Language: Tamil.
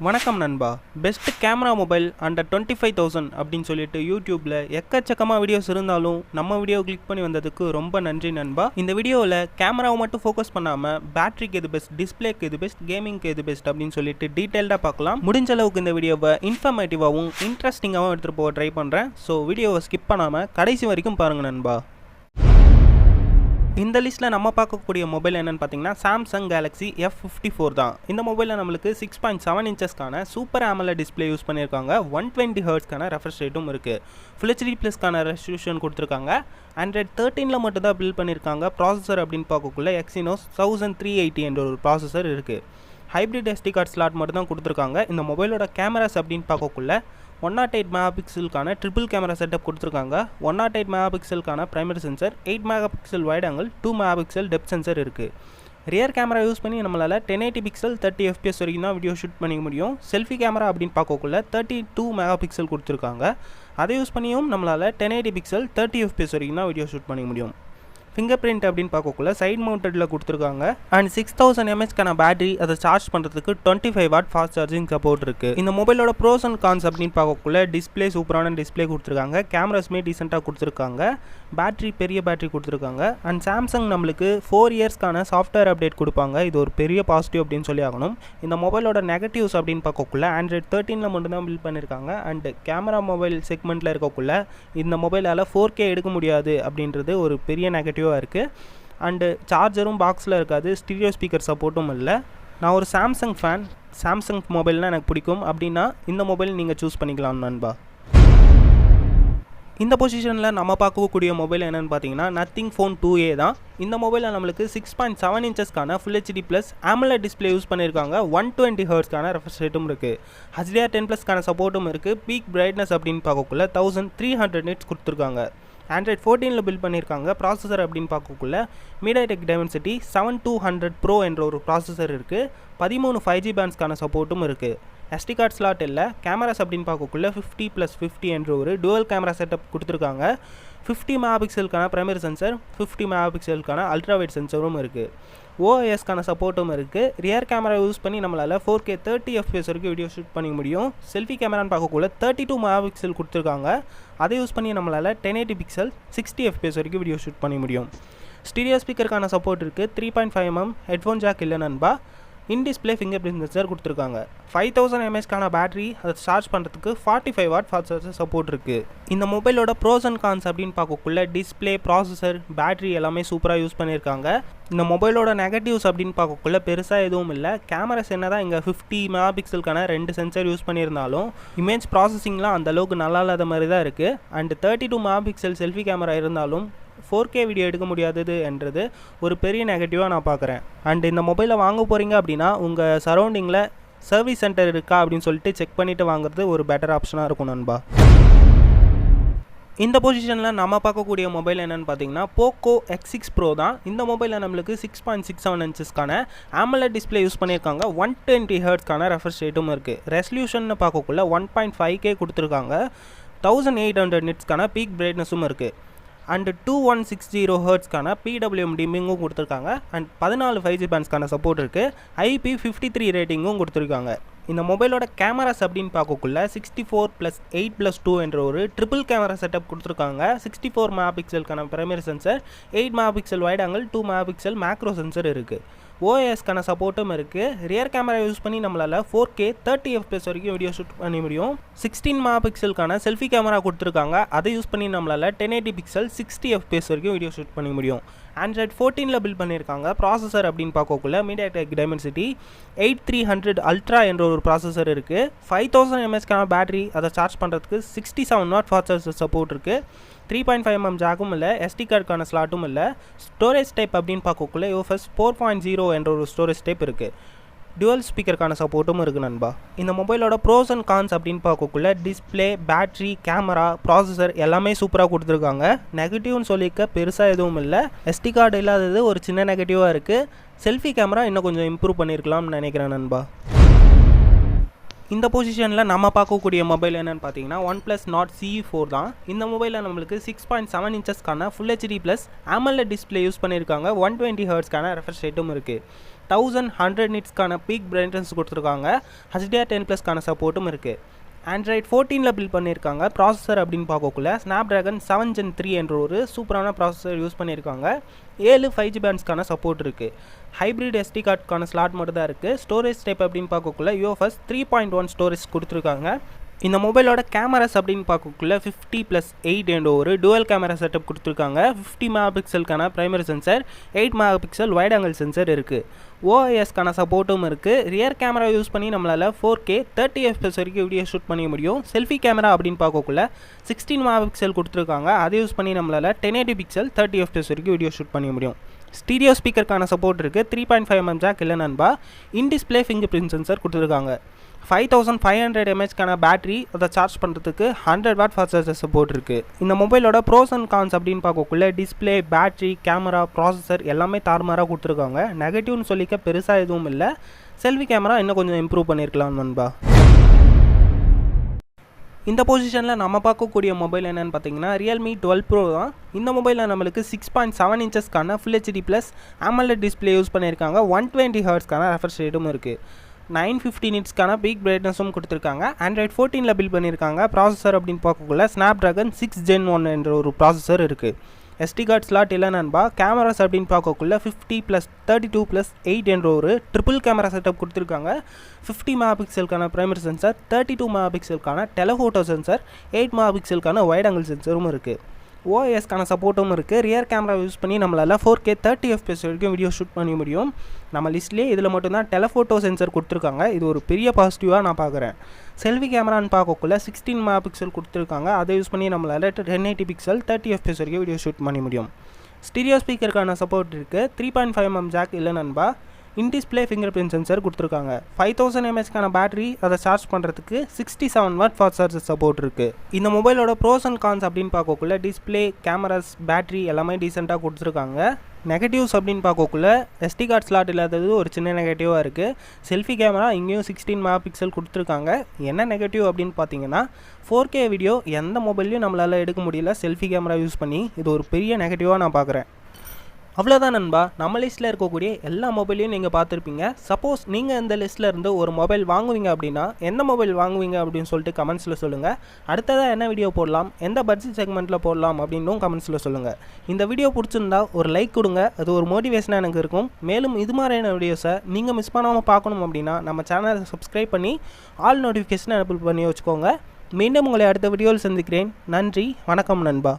வணக்கம் நண்பா. பெஸ்ட் கேமரா மொபைல் அண்டர் 25,000 அப்படின்னு சொல்லிட்டு யூடியூப்பில் எக்கச்சக்கமாக வீடியோஸ் இருந்தாலும் நம்ம வீடியோ கிளிக் பண்ணி வந்ததுக்கு ரொம்ப நன்றி நண்பா. இந்த வீடியோவில் கேமராவை மட்டும் ஃபோக்கஸ் பண்ணாமல் பேட்டரிக்கு எது பெஸ்ட், டிஸ்பிளேக்கு எது பெஸ்ட், கேமிங்க்கு எது பெஸ்ட் அப்படின்னு சொல்லிட்டு டீட்டெயில்டாக பார்க்கலாம். முடிஞ்ச அளவுக்கு இந்த வீடியோவை இன்ஃபர்மேட்டிவாகவும் இன்ட்ரெஸ்டிங்காகவும் எடுத்துகிட்டு போக ட்ரை பண்ணுறேன். ஸோ வீடியோவை ஸ்கிப் பண்ணாமல் கடைசி வரைக்கும் பாருங்கள் நண்பா. இந்த லிஸ்ட்டில் நம்ம பார்க்கக்கூடிய மொபைல் என்னென்னு பார்த்தீங்கன்னா சாம்சங் கேலக்ஸி F54 தான். இந்த மொபைலில் நம்மளுக்கு 6.7 இன்ச்சஸ்க்கான சூப்பர் AMOLED டிஸ்பிளே யூஸ் பண்ணியிருக்காங்க. 120 ஹெர்ட்ஸ்க்கான ரெஃப்ரெஷ் ரேட்டும் இருக்குது. ஃபுல் HD ப்ளஸ்க்கான ரெசல்யூஷன் கொடுத்துருக்காங்க. Android 13 மட்டும் தான் பில்ட் பண்ணியிருக்காங்க. ப்ராசஸர் அப்படின்னு பார்க்கக்குள்ள Exynos 1380 என்ற ஒரு ப்ராசஸர் இருக்குது. ஹைப்ரிட் SD கார்டு ஸ்லாட் மட்டும் தான் கொடுத்துருக்காங்க. இந்த மொபைலோட கேமராஸ் அப்படின்னு பார்க்கக்குள்ள 108 மெகா பிக்சலுக்கான ட்ரிபிள் கேமரா செட்டப் கொடுத்துருக்காங்க. 108 மெகா பிக்சலுக்கான primary sensor, 8 megapixel wide angle, 2 megapixel depth sensor இருக்குது. ரியர் கேமரா யூஸ் பண்ணி நம்மளால் 1080 பிக்சல் 30 fps வரைக்கும் தான் வீடியோ ஷூட் பண்ணிக்க முடியும். செல்ஃபி கேமரா அப்படின்னு பார்க்கக்குள்ள 32 மெகா பிக்சல் கொடுத்துருக்காங்க. அதை யூஸ் பண்ணியும் நம்மளால் 1080 பிக்சல் 30 fps வரைக்கும் தான் வீடியோ ஷூட் பண்ணிக்க முடியும். ஃபிங்கர் பிரிண்ட் அப்படின்னு பார்க்கக்குள்ள சைட் மவுண்டடில் கொடுத்துருக்காங்க. அண்ட் 6000 mAhக்கான பேட்டரி, அதை சார்ஜ் பண்ணுறதுக்கு 25 வாட் ஃபாஸ்ட் சார்ஜிங் சப்போர்ட் இருக்குது. இந்த மொபைலோட ப்ரோஸ் அண்ட் கான்ஸ் அப்படின்னு பார்க்கக்குள்ள டிஸ்பிளே சூப்பரான டிஸ்பிளே கொடுத்துருக்காங்க. கேமராஸுமே டீசெண்டாக கொடுத்துருக்காங்க. பேட்டரி பெரிய பேட்டரி கொடுத்துருக்காங்க. அண்ட் சாம்சங் நம்மளுக்கு 4 இயர்ஸ்க்கான சாஃப்ட்வேர் அப்டேட் கொடுப்பாங்க. இது ஒரு பெரிய பாசிட்டிவ் அப்படின்னு சொல்லி ஆகணும். இந்த மொபைலோட நெகட்டிவ்ஸ் அப்படின்னு பார்க்கக்குள்ள Android 13 மட்டும்தான் பில்ட் பண்ணியிருக்காங்க. அண்ட் கேமரா மொபைல் செக்மெண்ட்டில் இருக்கக்குள்ள இந்த மொபைலால் 4K எடுக்க முடியாது அப்படின்றது ஒரு பெரிய நெகட்டிவ் இருக்குது. அண்டு சார்ஜரும் பாக்ஸில் இருக்காது. ஸ்டீரியோ ஸ்பீக்கர் சப்போர்ட்டும் இல்லை. நான் ஒரு சாம்சங் ஃபேன். சாம்சங் மொபைல்னால் எனக்கு பிடிக்கும். அப்படின்னா இந்த மொபைல் நீங்கள் சூஸ் பண்ணிக்கலாம் நண்பா. இந்த பொசிஷனில் நம்ம பார்க்கக்கூடிய மொபைல் என்னென்னு பார்த்தீங்கன்னா நத்திங் ஃபோன் 2A தான். இந்த மொபைலில் நம்மளுக்கு 6.7 இன்ச்சஸ்க்கான full HD plus AMOLED display use பண்ணியிருக்காங்க. 120 ஹெர்ட்ஸ்க்கான ரெஃப்ரெஷ் ரேட்டும் இருக்குது. HDR10+க்கான சப்போர்ட்டும் இருக்குது. பீக் பிரைட்னஸ் அப்படின்னு பார்க்கக்குள்ள 1300 nits கொடுத்துருக்காங்க. Android 14 பில்ட் பண்ணியிருக்காங்க. ப்ராசஸர் அப்படின்னு பார்க்கக்குள்ள MediaTek Dimensity 7200 Pro என்ற ஒரு ப்ராசஸர் இருக்குது. 13 5G பேண்ட்ஸ்க்கான சப்போர்ட்டும் இருக்குது. SD கார்டு ஸ்லாட் இல்லை. கேமராஸ் அப்படின்னு பார்க்கக்குள்ள 50+50 என்ற ஒரு டுவல் கேமரா செட்டப் கொடுத்துருக்காங்க. 50 மெகா பிக்சலுக்கான பிரைமரி சென்சர், 50 மெகா பிக்சலுக்கான அல்ட்ரா வைட் சென்சரும் இருக்குது. OISக்கான சப்போர்ட்டும் இருக்குது. ரியர் கேமரா யூஸ் பண்ணி நம்மளால் 4K 30 fps வரைக்கும் வீடியோ ஷூட் பண்ணிக்க முடியும். செல்ஃபி கேமரான்னு பார்க்கக்குள்ள 32 மெகா பிக்சல் கொடுத்துருக்காங்க. அதை யூஸ் பண்ணி நம்மளால் 1080 பிக்சல் 60 fps வரைக்கும் வீடியோ ஷூட் பண்ணிக்க முடியும். ஸ்டீரியோ ஸ்பீக்கருக்கான சப்போர்ட் இருக்குது. 3.5 mm ஹெட்ஃபோன் ஜாக் இல்லை நண்பா. In display finger print sensor கொடுத்துருக்காங்க. 5000 mAhக்கான பேட்டரி, அதை சார்ஜ் பண்ணுறதுக்கு 45 வாட் ஃபாஸ்ட் சார்ஜர் சப்போர்ட் இருக்குது. இந்த மொபைலோட ப்ரோஸ் அண்ட் கான்ஸ் அப்படின்னு பார்க்கக்குள்ள டிஸ்பிளே, ப்ராசஸர், பேட்டரி எல்லாமே சூப்பராக யூஸ் பண்ணியிருக்காங்க. இந்த மொபைலோட நெகட்டிவ்ஸ் அப்படின்னு பார்க்கக்குள்ள பெருசாக எதுவும் இல்லை. கேமராஸ் என்ன தான் இங்கே 50 மெகா பிக்சலுக்கான 2 சென்சர் யூஸ் பண்ணியிருந்தாலும் இமேஜ் ப்ராசஸிங்லாம் அந்தளவுக்கு நல்லா இல்லாத மாதிரி தான் இருக்குது. And 32 mega pixel selfie camera இருந்தாலும் 4K வீடியோ எடுக்க முடியாதது என்றது ஒரு பெரிய நெகட்டிவாக நான் பார்க்குறேன். அண்ட் இந்த மொபைலை வாங்க போகிறீங்க அப்படின்னா உங்கள் சரௌண்டிங்கில் சர்வீஸ் சென்டர் இருக்கா அப்படின்னு சொல்லிட்டு செக் பண்ணிவிட்டு வாங்குறது ஒரு பெட்டர் ஆப்ஷனாக இருக்கும் நண்பா. இந்த பொசிஷனில் நம்ம பார்க்கக்கூடிய மொபைல் என்னென்னு பார்த்தீங்கன்னா போக்கோ X6 Pro தான். இந்த மொபைலில் நம்மளுக்கு 6.67 இன்ச்சஸ்க்கான AMOLED டிஸ்பிளே யூஸ் பண்ணியிருக்காங்க. 120 ஹெர்ட்ஸ்க்கான ரெஃப்ரெஷ் ரேட்டும் இருக்குது. ரெசல்யூஷன் பார்க்கக்குள்ள 1.5K கொடுத்துருக்காங்க. 1800 nitsக்கான பீக் பிரைட்னஸும் இருக்குது. அண்ட் 2160 ஹெர்ட்ஸ்க்கான PWM டிம்மிங்கும் கொடுத்துருக்காங்க. அண்ட் 14 5G பேண்ட்ஸ்க்கான சப்போர்ட் இருக்குது. IP53 ரேட்டிங்கும் கொடுத்துருக்காங்க. இந்த மொபைலோட கேமராஸ் அப்படின்னு பார்க்கக்குள்ள 64+8+2 என்ற ஒரு ட்ரிபிள் கேமரா செட்டப் கொடுத்துருக்காங்க. 64 மெகா பிக்சலுக்கான primary sensor, 8 megapixel wide angle, 2 megapixel macro sensor இருக்குது. OISக்கான சப்போர்ட்டும் இருக்குது. ரியர் கேமரா யூஸ் பண்ணி நம்மளால் 4K 30 fps வரைக்கும் வீடியோ ஷூட் பண்ண முடியும். 16 மெகா பிக்சலுக்கான செல்ஃபி கேமரா கொடுத்துருக்காங்க. அதை யூஸ் பண்ணி நம்மளால் 1080 பிக்சல் 60 fps வரைக்கும் வீடியோ ஷூட் பண்ண முடியும். Android 14 பில்ட் பண்ணியிருக்காங்க. ப்ராசஸர் அப்படின்னு பார்க்கக்குள்ள MediaTek Dimensity 8300 Ultra என்ற ஒரு ப்ராசஸர் இருக்குது. 5000 mAhக்கான பேட்டரி, அதை சார்ஜ் பண்ணுறதுக்கு 67 வாட் ஃபாஸ்ட் சார்ஜர் சப்போர்ட் இருக்குது. 3.5 mm ஜாக்கும் இல்லை. SD கார்டுக்கான ஸ்லாட்டும் இல்லை. ஸ்டோரேஜ் டைப் அப்படின்னு பார்க்கக்குள்ள UFS 4.0 என்ற ஒரு ஸ்டோரேஜ் டைப் இருக்குது. டுவல் ஸ்பீக்கருக்கான சப்போர்ட்டும் இருக்குது நண்பா. இந்த மொபைலோட ப்ரோஸ் அண்ட் கான்ஸ் அப்படின்னு பார்க்கக்குள்ள டிஸ்பிளே, பேட்டரி, கேமரா, ப்ராசஸர் எல்லாமே சூப்பராக கொடுத்துருக்காங்க. நெகட்டிவ்னு சொல்லிக்க பெருசாக எதுவும் இல்லை. SD கார்டு இல்லாதது ஒரு சின்ன நெகட்டிவாக இருக்குது. செல்ஃபி கேமரா இன்னும் கொஞ்சம் இம்ப்ரூவ் பண்ணியிருக்கலாம்னு நினைக்கிறேன் நண்பா. இந்த பொசிஷனில் நம்ம பார்க்கக்கூடிய மொபைல் என்னென்னு பார்த்தீங்கன்னா OnePlus Nord CE4 தான். இந்த மொபைலில் நம்மளுக்கு 6.7 இன்ச்சஸ்க்கான full HD plus AMOLED display use பண்ணியிருக்காங்க. 120 ஹெர்ட்ஸ்க்கான ரெஃப்ரெஷ் ரேட்டும் இருக்குது. 1100 நிட்ஸ்க்கான பீக் பிரைட்னஸ் கொடுத்துருக்காங்க. HDR10+க்கான சப்போர்ட்டும் இருக்குது. ஆண்ட்ராய்ட் 14ல் பில்ட் பண்ணியிருக்காங்க. ப்ராசஸர் அப்படின்னு பார்க்கக்குள்ள ஸ்னாப்ட்ராகன் 7 Gen 3 என்ற ஒரு சூப்பரான ப்ராசஸர் யூஸ் பண்ணியிருக்காங்க. 7 5G பேண்ட்ஸ்க்கான சப்போர்ட் இருக்குது. ஹைப்ரிட் SD கார்டுக்கான ஸ்லாட் மட்டும் தான் இருக்குது. ஸ்டோரேஜ் டைப் அப்படின்னு பார்க்கக்குள்ள UFS 3.1 ஸ்டோரேஜ் கொடுத்துருக்காங்க. இந்த மொபைலோட கேமராஸ் அப்படின்னு பார்க்கக்குள்ள 50+8 என்ற ஒரு டுவல் கேமரா செட்டப் கொடுத்துருக்காங்க. 50 மெகாபிக்சலுக்கான primary sensor, 8 megapixel wide angle sensor இருக்குது. OISக்கான சப்போர்ட்டும் இருக்குது. ரியர் கேமரா யூஸ் பண்ணி நம்மளால் 4K 30 FPS வரைக்கும் வீடியோ ஷூட் பண்ணிக்க முடியும். செல்ஃபி கேமரா அப்படின்னு பார்க்கக்குள்ள 16 மெகாபிக்சல் கொடுத்துருக்காங்க. அதை யூஸ் பண்ணி நம்மளால் 1080 பிக்சல் 30 FPS வரைக்கும் வீடியோ ஷூட் பண்ணிக்க முடியும். ஸ்டீரியோ ஸ்பீக்கருக்கான சப்போர்ட் இருக்குது. 3.5mm ஜாக் இல்லை நண்பா. In display finger print sensor கொடுத்துருக்காங்க. 5500 mAhக்கான பேட்டரி, அதை சார்ஜ் பண்ணுறதுக்கு 100 வாட் ஃபாஸ்ட் சார்ஜர் சப்போர்ட் இருக்குது. இந்த மொபைலோட ப்ரோஸ் அண்ட் கான்ஸ் அப்படின்னு பார்க்கக்குள்ள டிஸ்பிளே, பேட்டரி, கேமரா, ப்ராசஸர் எல்லாமே தாறுமாறாக கொடுத்துருக்காங்க. நெகட்டிவ்னு சொல்லிக்க பெருசாக எதுவும் இல்லை. செல்ஃபி கேமரா இன்னும் கொஞ்சம் இம்ப்ரூவ் பண்ணியிருக்கலாம் நண்பா. இந்த பொசிஷனில் நம்ம பார்க்கக்கூடிய மொபைல் என்னென்னு பார்த்தீங்கன்னா Realme 12 Pro தான். இந்த மொபைலில் நம்மளுக்கு 6.7 இன்ச்சஸ்க்கான Full HD+ AMOLED display use பண்ணியிருக்காங்க. 120 Hzக்கான ரெஃப்ரெஷ் ரேட்டும் இருக்குது. 950 நிட்ஸ்க்கான பீக் பிரைட்னஸும் கொடுத்துருக்காங்க. ஆண்ட்ராய்ட் 14ல் பில்ட் பண்ணியிருக்காங்க. ப்ராசஸர் அப்படின்னு பார்க்கக்குள்ள ஸ்னாப்ட்ராகன் 6 Gen 1 என்ற ஒரு ப்ராசஸர் இருக்குது. SD கார்டு ஸ்லாட் இல்லை நண்பா. கேமராஸ் அப்படின்னு பார்க்கக்குள்ள 50+32+8 என்ற ஒரு ட்ரிபிள் கேமரா செட்டப் கொடுத்துருக்காங்க. 50 மெகாபிக்சலுக்கான பிரைமரி சென்சர், 32 மெகாபிக்சலுக்கான டெலஃபோட்டோ சென்சர், 8 மெகாபிக்சலுக்கான வைட் ஆங்கிள் சென்சரும் இருக்குது. OISக்கான சப்போர்ட்டும் இருக்குது. ரியர் கேமரா யூஸ் பண்ணி நம்மளால் 4K 30 FPS வரைக்கும் வீடியோ ஷூட் பண்ண முடியும். நம்ம லிஸ்ட்லேயே இதில் மட்டும்தான் டெலஃபோட்டோ சென்சர் கொடுத்துருக்காங்க. இது ஒரு பெரிய பாசிட்டிவாக நான் பார்க்குறேன். செல்ஃபி கேமரான்னு பார்க்கக்குள்ள 16 மெகாபிக்சல் கொடுத்துருக்காங்க. அதை யூஸ் பண்ணி நம்மளால் 1080 பிக்சல் 30 FPS வரைக்கும் வீடியோ ஷூட் பண்ண முடியும். ஸ்டீரியோ ஸ்பீக்கருக்கான சப்போர்ட் இருக்குது. 3.5mm ஜாக் இல்லை நண்பா. In display finger print sensor கொடுத்துருக்காங்க. 5000 mAhக்கான பேட்டரி, அதை சார்ஜ் பண்ணுறதுக்கு 67 வாட் ஃபாஸ்ட் சார்ஜர் சப்போர்ட் இருக்குது. இந்த மொபைலோட ப்ரோஸ் அண்ட் கான்ஸ் அப்படின்னு பார்க்கக்குள்ள டிஸ்பிளே, கேமராஸ், பேட்டரி எல்லாமே டீசெண்டாக கொடுத்துருக்காங்க. நெகட்டிவ்ஸ் அப்படின்னு பார்க்கக்குள்ள SD கார்டு ஸ்லாட் இல்லாதது ஒரு சின்ன நெகட்டிவாக இருக்குது. செல்ஃபி கேமரா இங்கேயும் 16 மெகாபிக்சல் கொடுத்துருக்காங்க. என்ன நெகட்டிவ் அப்படின்னு பார்த்தீங்கன்னா 4K வீடியோ எந்த மொபைல்லையும் நம்மளால் எடுக்க முடியல செல்ஃபி கேமரா யூஸ் பண்ணி. இது ஒரு பெரிய நெகட்டிவாக நான் பார்க்குறேன். அவ்வளோதான் நண்பா. நம்ம லிஸ்ட்டில் இருக்கக்கூடிய எல்லா மொபைலையும் நீங்கள் பார்த்துருப்பீங்க. சப்போஸ் நீங்கள் இந்த லிஸ்ட்டில் இருந்து ஒரு மொபைல் வாங்குவீங்க அப்படின்னா எந்த மொபைல் வாங்குவீங்க அப்படின்னு சொல்லிட்டு கமெண்ட்ஸில் சொல்லுங்கள். அடுத்ததாக என்ன வீடியோ போடலாம், எந்த பட்ஜெட் செக்மெண்ட்டில் போடலாம் அப்படின்னும் கமெண்ட்ஸில் சொல்லுங்கள். இந்த வீடியோ பிடிச்சிருந்தா ஒரு லைக் கொடுங்க. அது ஒரு மோட்டிவேஷனாக எனக்கு இருக்கும். மேலும் இது மாதிரியான வீடியோஸை நீங்கள் மிஸ் பண்ணாமல் பார்க்கணும் அப்படின்னா நம்ம சேனலை சப்ஸ்கிரைப் பண்ணி ஆல் நோட்டிஃபிகேஷனை எனபிள் பண்ணி வச்சுக்கோங்க. மீண்டும் உங்களை அடுத்த வீடியோவில் சந்திக்கிறேன். நன்றி, வணக்கம் நண்பா.